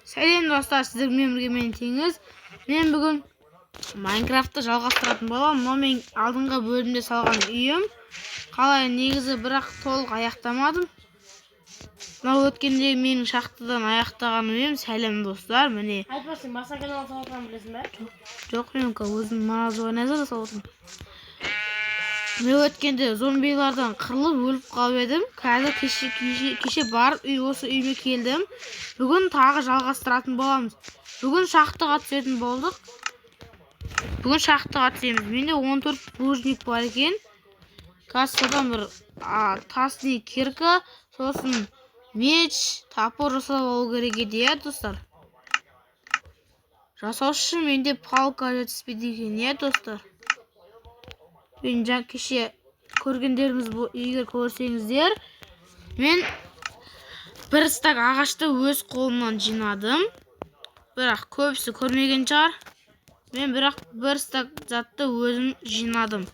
Сәлем достар, сіздермен бірге мен теңіз. Мен бүгін Майнкрафтты жалғастыратын боламын. Мынау мен алдыңғы бөлімде салған үйім. Қалай негізі бірақ толық аяқтамадым. Мынау өткенде менің шахтадан аяқтаған үйім. Сәлем достар, міне. Айтпасың, басқа канал салатынын білесің бе? Жоқ, мен өзім мазуан әзір салатым. Мен өткенде зомбилардан қырылып өліп қалып едім. Қазір кеше барып осы үйіме келдім. Бүгін тағы жалғастыратын боламыз. Бүгін шахтаға түсетін болдық. Бүгін шахтаға түсеміз. Менде 14 булыжник бар екен. Кассадан бір тасный кирка, сосын меч, топор жасап алу керек еді, достар. Жасау үшін менде палка жетіспейді екен, достар. Мен кеше көргендеріміз егер көрсеңіздер, мен бір стак ағашты өз қолымнан жинадым. Бірақ көбісі көрмеген шығар. Мен бірақ бір стак затты өзім жинадым.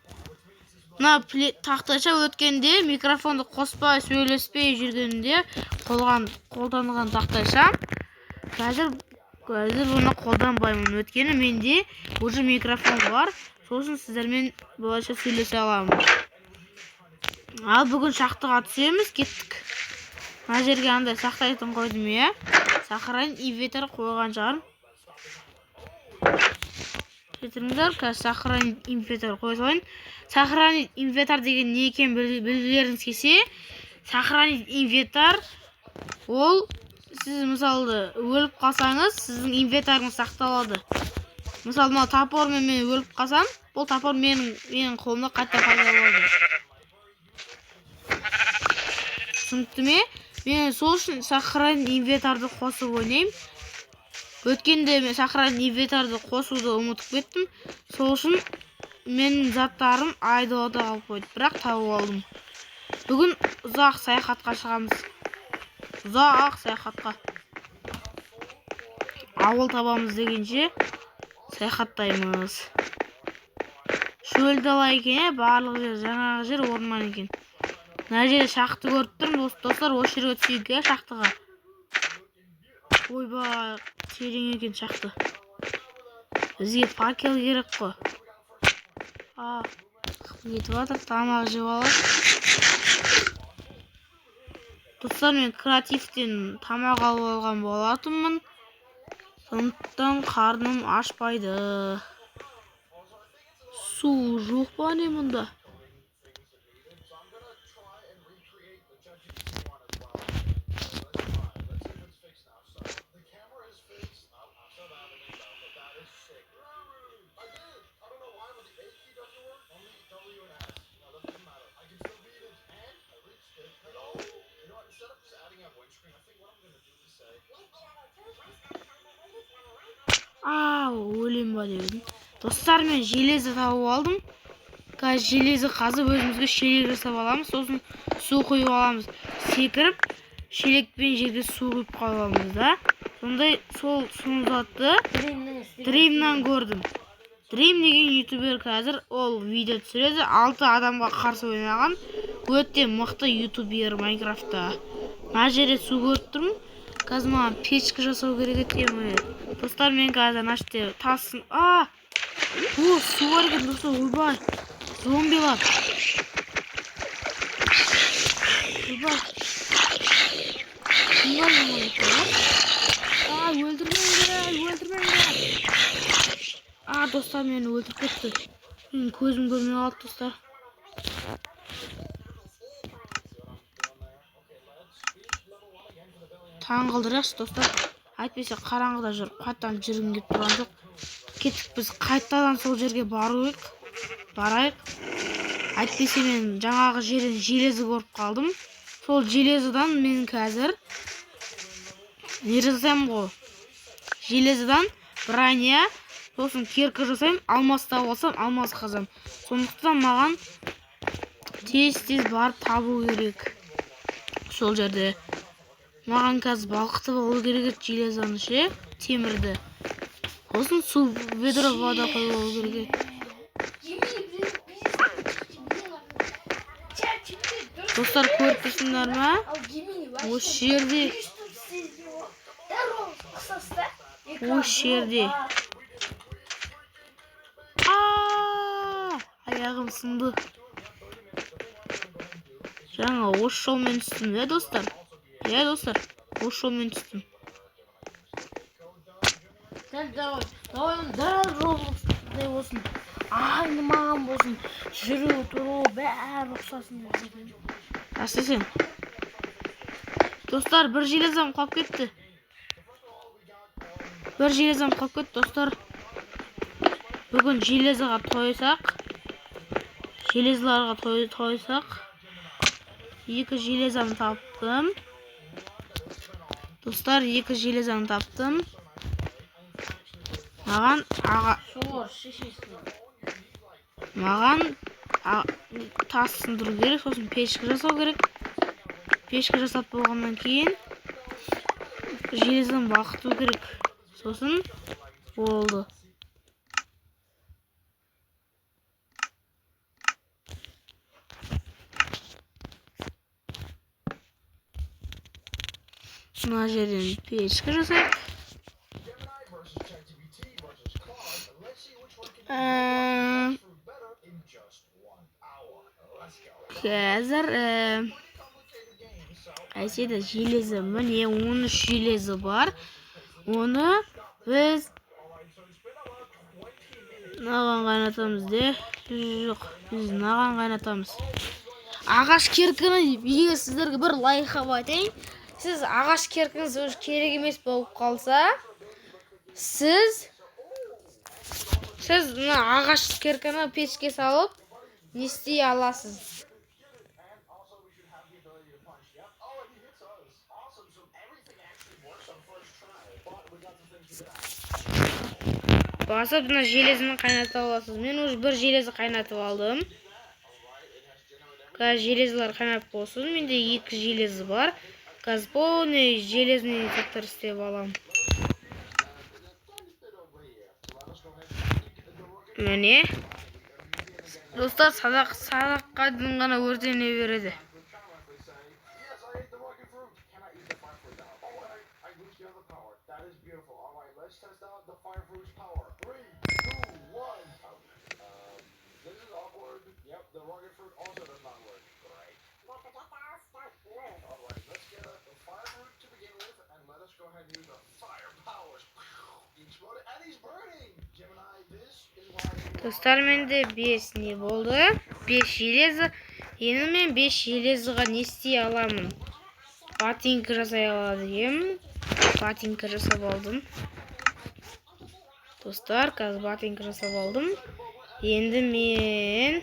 Мына тақтайша өткенде микрофонды қоспай сөйлеспей жүргенде қолданған тақтайша. Қазір бұны қолданбаймын. Өткені менде уже микрофон бар. Сосын сіздермен болайша сөйлесе аламын. Ал бүгін шахтаға түсеміз, кеттік. Мына жерге андай сақтайтын қойдым, сохранить инвентарь қойған шығармын. Кетіріңдер, қазір сохранить инвентарь қоя салайын. Сохранить инвентарь деген не екен білгілеріңіз келсе, сохранить инвентарь ол сіз мысалы өліп қалсаңыз, сіздің инвентарьыңыз сақталады. Мысалы, мына топормен мен өліп қалсам, бұл топор менің қолымда қайта пайда болады. Түсінікті ме? Мен сол үшін сохранить инвентарды қосып ойнаймын. Өткенде мен сохранить инвентарды қосуды ұмытып кеттім. Сол үшін менің заттарым айдалада қалып қойды, бірақ тауып алдым. Бүгін ұзақ саяхатқа шығамыз. Ұзақ саяхатқа. Ауыл табамыз дегенше саяхаттаймыз. Шөл дала екен, барлық жер, жаңағы жер орман екен. Мына жерде шахта көріп тұрмын, достар, осы жерге түсейік, шахтаға. Ойбай, терең екен шахта. Бізге факел керек қой. Кетіп жатыр, тамақ жеп алып. Достар, мен креативтен тамақ алып алған болатынмын. Сондықтан қарным ашпайды. Су жоқ па не мұнда? Өлем ба дедім. Достар, мен железі тауып алдым. Қазір железі қазып өзімізге шелек жасап аламыз. Сосын су құйып аламыз. Секіріп, шелекпен жерге су құйып қаламыз да. Сондай сол затты Дримнан көрдім. Дрим деген ютубер қазір ол видео түсіреді. 6 адамға қарсы ойнаған. Өте мықты ютубер Майнкрафтта. Мына жерде су көріп тұрмын. Қазір маған печка жасау керек еді. Достар, мен қазір нашты тасын. Су бар екен, достар, ойбай. Зомбилар. Ойбай. Өлтірмеңдер. Достар, мені өлтіріп кетті. Менің көзім көрмей қалды, достар. Таң қылдырайықшы, достар. Әйтпесе қараңғыда жүріп, қайтадан жүргім келіп тұрған жоқ. Кеттік, біз қайтадан сол жерге барайық. Әйтпесе мен жаңағы жерден железі көріп қалдым. Сол железідан мен қазір не жасаймын ғой? Железідан броня, сосын кирка жасаймын, алмас тауып алсам, алмас қазам. Сондықтан маған тез барып табу керек. Сол жерде маған қазір балқытып алу керек железаны, темірді. Сосын су ведро вода қойып алу керек. Достар, көріп тұрсыңдар ма? Осы жерде Qisasida O'sha yerda. Ayağım sındı. Жаңа осы жолмен түстім, достар. Достар, осы жолмен түстім. Давай Роблокстай болсын. Айнымаған болсын. Жүру, тұру, бәрі ұқсасын. Астасен. Достар, бір железам қалып кетті. Достар. Бүгін железаға тойсақ. Железларға тойсақ. 2 железам таптым. Достар, 2 железам таптым. Маған тас сындыру керек, сосын пешкі жасау керек. Пешкі жасап болғаннан кейін железаны балқыту керек. Сосын болды. Мына жерден пешкі жасайық. Қазір қайседі железі, міне 13 железі бар. Оны біз наған қайнатамыз де? Жоқ, біз наған қайнатамыз. Ағаш керкіні егер сіздерге бір лайфхак айтайын. Сіз ағаш керкіңіз керек емес болып қалса, сіз мына ағаш керкіні пешке салып, не істей аласыз. Басып, мына железін қайнатып аласыз. Мен уже бір железі қайнатып алдым. Қазір железілер қайнап болсын. Менде 2 железі бар. Қазір полный железный заттар істеп алам. Міне. Достар, садаққа дейін ғана өртене береді. Достар, менде 5 не болды? 5 железі. Енді мен 5 железіға не істей аламын? Ботинка жасай аладым. Ботинка жасап алдым. Достар, қазір ботинка жасап алдым. Енді мен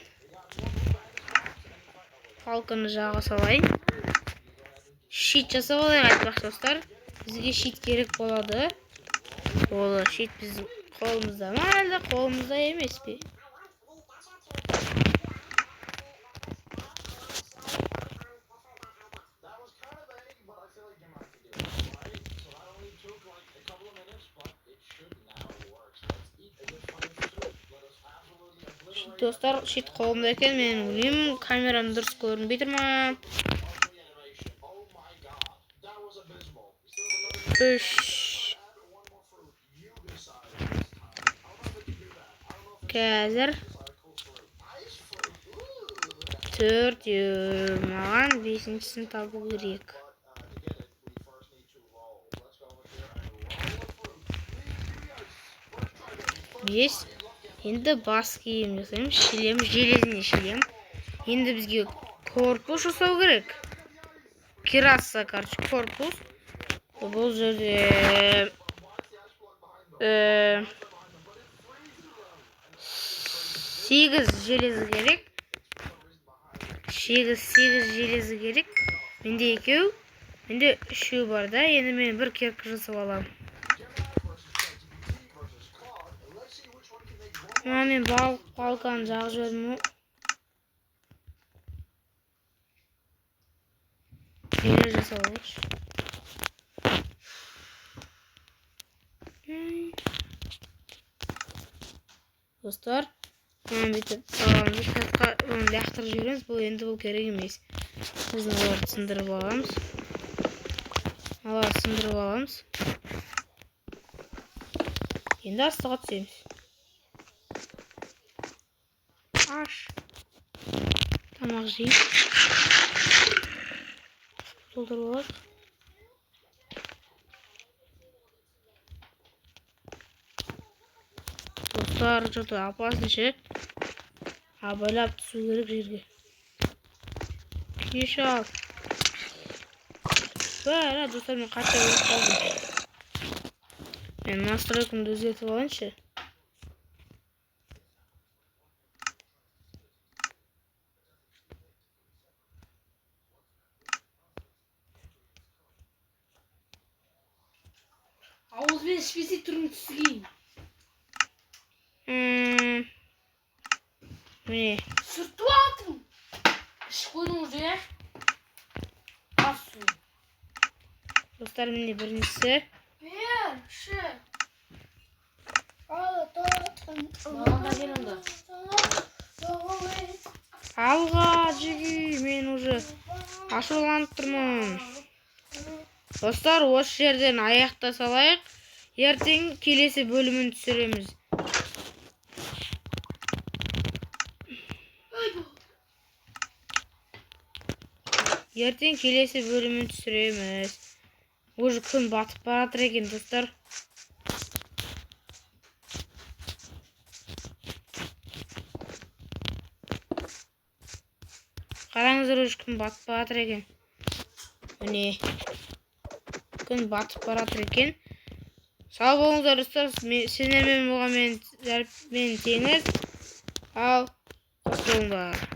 палканы жаға салайын. Щит жасап алайық айтпақ достар. Бізге щит керек болады. Ол щит біздің қолымызда ма, әлде қолымызда емес пе? Достар, щит қолымда екен, мен ойлаймын, камераны дұрыс көрінбей тұр ма? 3 Қазір 4 маған 5-сін табу керек. Енді бас киім жасаймын, шлем, железіне шлем. Енді бізге корпус жасау керек. Кераса, корпус. Бұл жерде 8 железі керек. 8 железі керек. Менде 2, менде 3 бар да. Енді мен бір керкі жасап алам. Мен балканы жағып жібердім. Желез жасап алайықшы. Достар, бүйтіп лақтырып жібереміз. Бұл енді бұл керек емес. Біздің оларды сындырып аламыз. Енді астыға түсеміз. Аш. Тамақ жейміз. Толтырып алайық. Достар, что-то опасно ше. Абайлап түсу керек жерге. Кеш ал. Бәрі достар, мен қатты өліп қалдым. Мен настройкамды өзгертіп алайыншы. Ауызбен ішпесе түрін түсігейін. Міне. Сүртіп алдым. Ішіп қойдың уже, ә? Ас су. Достар, міне біріншісі. Ше. Маған да кел онда. Алға жеги, мен уже ашуланып тұрмын. Достар, осы жерден аяқта салайық. Ертең келесі бөлімін түсіреміз. Уже күн батып баратыр екен, достар. Қараңыздар, уже күн батып баратыр екен. Міне. Күн батып баратыр екен. Сау болыңыздар, достар. Сіздермен болған мен теңіз. Ал, қос болыңдар.